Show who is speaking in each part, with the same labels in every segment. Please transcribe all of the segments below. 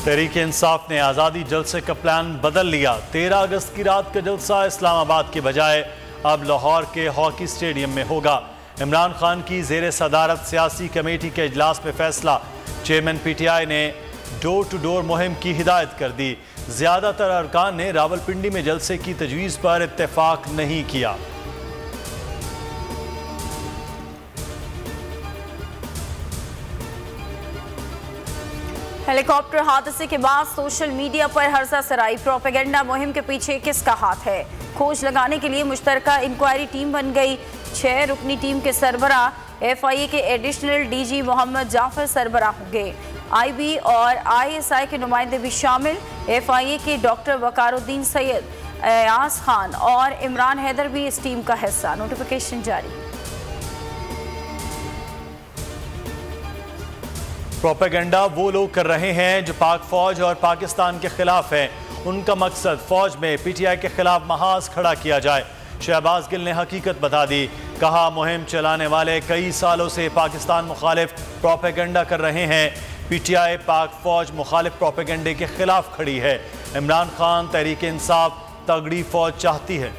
Speaker 1: तहरीक इंसाफ ने आज़ादी जलसे का प्लान बदल लिया। 13 अगस्त की रात का जलसा इस्लामाबाद के बजाय अब लाहौर के हॉकी स्टेडियम में होगा। इमरान खान की ज़ेर सदारत सियासी कमेटी के इजलास में फैसला। चेयरमैन PTI ने डोर टू डोर मुहिम की हिदायत कर दी। ज़्यादातर अरकान ने रावलपिंडी में जलसे की तजवीज़ पर इत्तेफाक नहीं किया।
Speaker 2: हेलीकॉप्टर हादसे के बाद सोशल मीडिया पर हर्षा सराई। प्रोपेगेंडा मुहिम के पीछे किसका हाथ है? खोज लगाने के लिए मुश्तरका इंक्वायरी टीम बन गई। 6 रुकनी टीम के सरबराह FIA के एडिशनल DG मोहम्मद जाफर सरबराह होंगे। IB और ISI के नुमाइंदे भी शामिल। FIA के डॉक्टर वकारुद्दीन सैयद, अयाज खान और इमरान हैदर भी इस टीम का हिस्सा। नोटिफिकेशन जारी।
Speaker 1: प्रोपेगेंडा वो लोग कर रहे हैं जो पाक फौज और पाकिस्तान के खिलाफ हैं। उनका मकसद फौज में PTI के खिलाफ महाज खड़ा किया जाए। शहबाज गिल ने हकीकत बता दी। कहा मुहिम चलाने वाले कई सालों से पाकिस्तान मुखालिफ प्रोपेगेंडा कर रहे हैं। PTI पाक फौज मुखालिफ प्रोपेगेंडे के खिलाफ खड़ी है। इमरान खान तहरीक इंसाफ तगड़ी फौज चाहती है।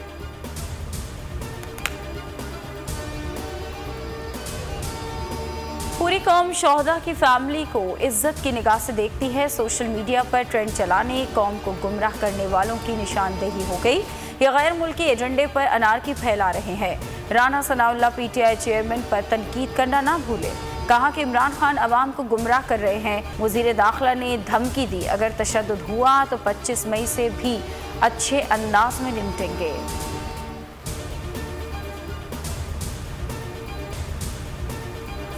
Speaker 2: पूरी कौम शोहदा की फैमिली को इज्जत की निगाह से देखती है। सोशल मीडिया पर ट्रेंड चलाने, कौम को गुमराह करने वालों की निशानदेही हो गई। ये गैर मुल्की एजेंडे पर अनारकी फैला रहे हैं। राना सनाउल्लाह PTI चेयरमैन पर तनकीद करना ना भूले। कहा कि इमरान खान अवाम को गुमराह कर रहे हैं। वज़ीर दाखिला ने धमकी दी, अगर तशद्दुद हुआ तो 25 मई से भी अच्छे अंदाज में निपटेंगे।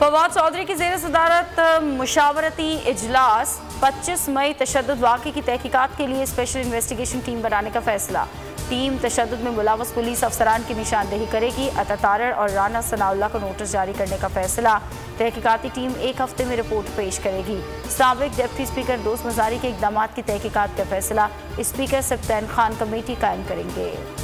Speaker 2: फवाद चौधरी की ज़ेर सदारत मुशावरती इजलास। 25 मई तशद्दुद वाक़े की तहकीकात के लिए स्पेशल इन्वेस्टिगेशन टीम बनाने का फैसला। टीम तशद्दुद में मुलव्वस पुलिस अफसरान की निशानदेही करेगी। अता तारड़ और राना सनाउल्लाह को नोटिस जारी करने का फैसला। तहकीकाती टीम 1 हफ्ते में रिपोर्ट पेश करेगी। साबिक डिप्टी स्पीकर दोस्त मज़ारी के इक़दाम की तहकीकात का फैसला। स्पीकर सब्तैन खान कमेटी कायम करेंगे।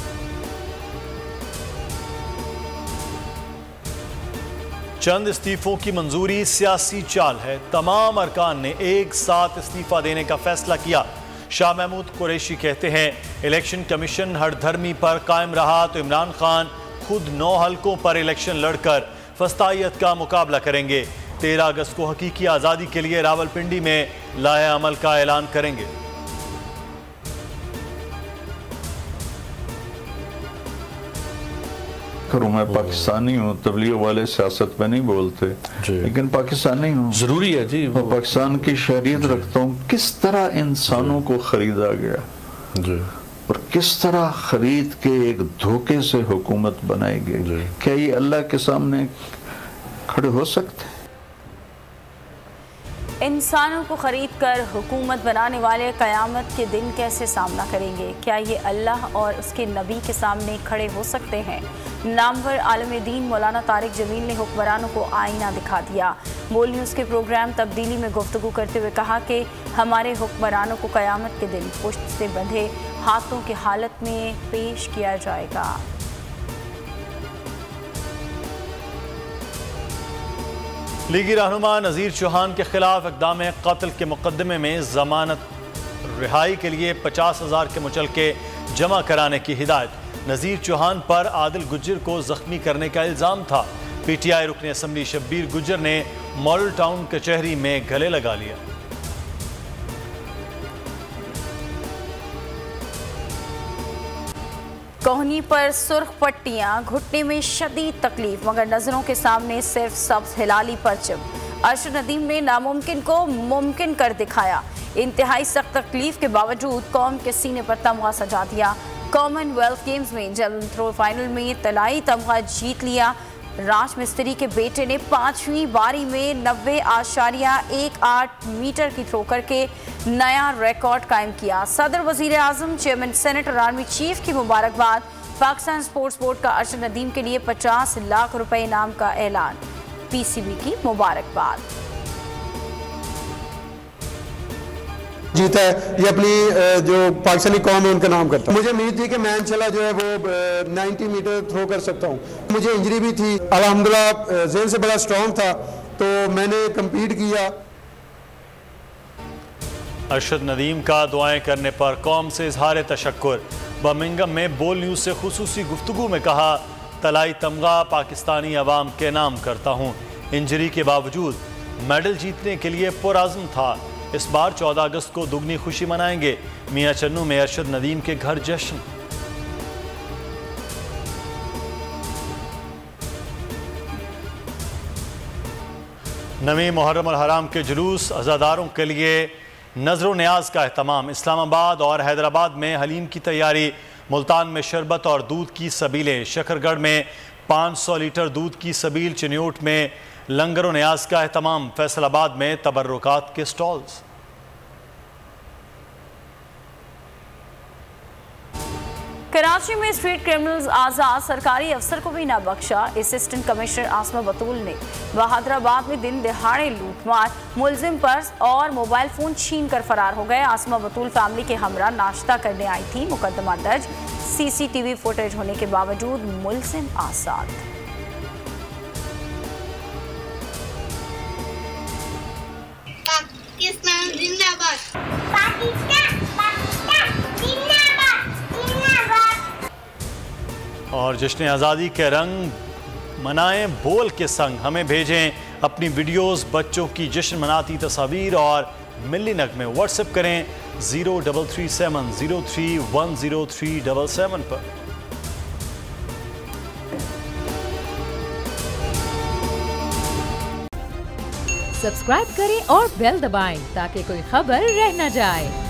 Speaker 1: चंद इस्तीफों की मंजूरी सियासी चाल है। तमाम अरकान ने एक साथ इस्तीफा देने का फैसला किया। शाह महमूद कुरैशी कहते हैं, इलेक्शन कमीशन हरधर्मी पर कायम रहा तो इमरान खान खुद 9 हलकों पर इलेक्शन लड़कर फस्तायत का मुकाबला करेंगे। 13 अगस्त को हकीकी आज़ादी के लिए रावलपिंडी में लाए अमल का ऐलान करेंगे।
Speaker 3: करूँ मैं पाकिस्तानी हूँ, तबलीग वाले सियासत में नहीं बोलते, लेकिन पाकिस्तानी हूँ,
Speaker 4: जरूरी है जी।
Speaker 3: मैं पाकिस्तान की शरीयत रखता हूँ। किस तरह इंसानों को खरीदा गया जी, और किस तरह खरीद के एक धोखे से हुकूमत बनाई गई। क्या ये अल्लाह के सामने खड़े हो सकते हैं?
Speaker 2: इंसानों को खरीद कर हुकूमत बनाने वाले क़यामत के दिन कैसे सामना करेंगे? क्या ये अल्लाह और उसके नबी के सामने खड़े हो सकते हैं? नामवर आलम दीन मौलाना तारिक जमील ने हुक्मरानों को आईना दिखा दिया। बोल न्यूज़ के प्रोग्राम तब्दीली में गुफ्तगू करते हुए कहा कि हमारे हुक्मरानों को क़यामत के दिन पुश्त से बंधे हाथों की हालत में पेश किया जाएगा।
Speaker 1: लीगी रहनुमा नज़ीर चौहान के खिलाफ इक़दाम कत्ल के मुकदमे में ज़मानत रिहाई के लिए 50,000 के मुचलके जमा कराने की हिदायत। नज़ीर चौहान पर आदिल गुज्जर को ज़ख्मी करने का इल्ज़ाम था। PTI रुकन असम्बली शब्बीर गुज्जर ने मॉडल टाउन कचहरी में गले लगा लिया।
Speaker 2: कोहनी पर सुर्ख पट्टियां, घुटने में शदीद तकलीफ, मगर नजरों के सामने सिर्फ सब्ज हिलाली परचम। अरशद नदीम ने नामुमकिन को मुमकिन कर दिखाया। इंतहाई सख्त तकलीफ के बावजूद कौम के सीने पर तमगा सजा दिया। कॉमनवेल्थ गेम्स में जेवलिन थ्रो फाइनल में तलाई तमगा जीत लिया। राज मिस्त्री के बेटे ने 5वीं बारी में 90.18 मीटर की थ्रो करके नया रिकॉर्ड कायम किया। सदर वजीर आजम, चेयरमैन सेनेट और आर्मी चीफ की मुबारकबाद। पाकिस्तान स्पोर्ट्स बोर्ड का अरशद नदीम के लिए 50 लाख रुपए इनाम का ऐलान। PCB की मुबारकबाद।
Speaker 5: जीता है, ये अपनी जो पाकिस्तानी कौम है उनका नाम करता है। मुझे उम्मीद थी कि मैं इंशाल्लाह जो है वो 90 मीटर थ्रो कर सकता हूँ। मुझे इंजरी भी थी, अल्हम्दुलिल्लाह ज़हन से बड़ा स्ट्रॉन्ग था, तो मैंने कम्पीट किया।
Speaker 1: अरशद नदीम का दुआएं करने पर कौम से इजहार तशक्कुर। बर्मिंघम में बोल न्यूज़ से खुसूसी गुफ्तगू में कहा, तलाई तमगा पाकिस्तानी अवाम के नाम करता हूँ। इंजरी के बावजूद मेडल जीतने के लिए पुरआज़्म था। इस बार 14 अगस्त को दुगनी खुशी मनाएंगे। मियां चन्नू में अरशद नदीम के घर जश्न। नवी मुहर्रम और हराम के जुलूस, अज़ादारों के लिए नजर न्याज का एहतमाम। इस्लामाबाद और हैदराबाद में हलीम की तैयारी। मुल्तान में शरबत और दूध की सबीलें। शकरगढ़ में 500 लीटर दूध की सबील। चिन्योट में लंगर न्याज का एहतमाम। फैसलाबाद में तबर्रुकात के स्टॉल्स।
Speaker 2: कराची में स्ट्रीट क्रिमिनल्स आज़ाद, सरकारी अफसर को भी ना बख्शा। असिस्टेंट कमिश्नर आसमा बतूल ने बहादुराबाद में दिन दिहाड़े लूटमार, मुलजिम पर्स और मोबाइल फोन छीन कर फरार हो गए। आसमा बतूल फैमिली के हमरा नाश्ता करने आई थी। मुकदमा दर्ज। CCTV फुटेज होने के बावजूद मुलजिम आजाद।
Speaker 4: पाकिस्तान जिंदाबाद।
Speaker 1: और जश्न आज़ादी के रंग मनाएं बोल के संग। हमें भेजें अपनी वीडियोस, बच्चों की जश्न मनाती तस्वीर और मिली नगमे। व्हाट्सएप करें 0370310377 पर।
Speaker 6: सब्सक्राइब करें और बेल दबाएं ताकि कोई खबर रह न जाए।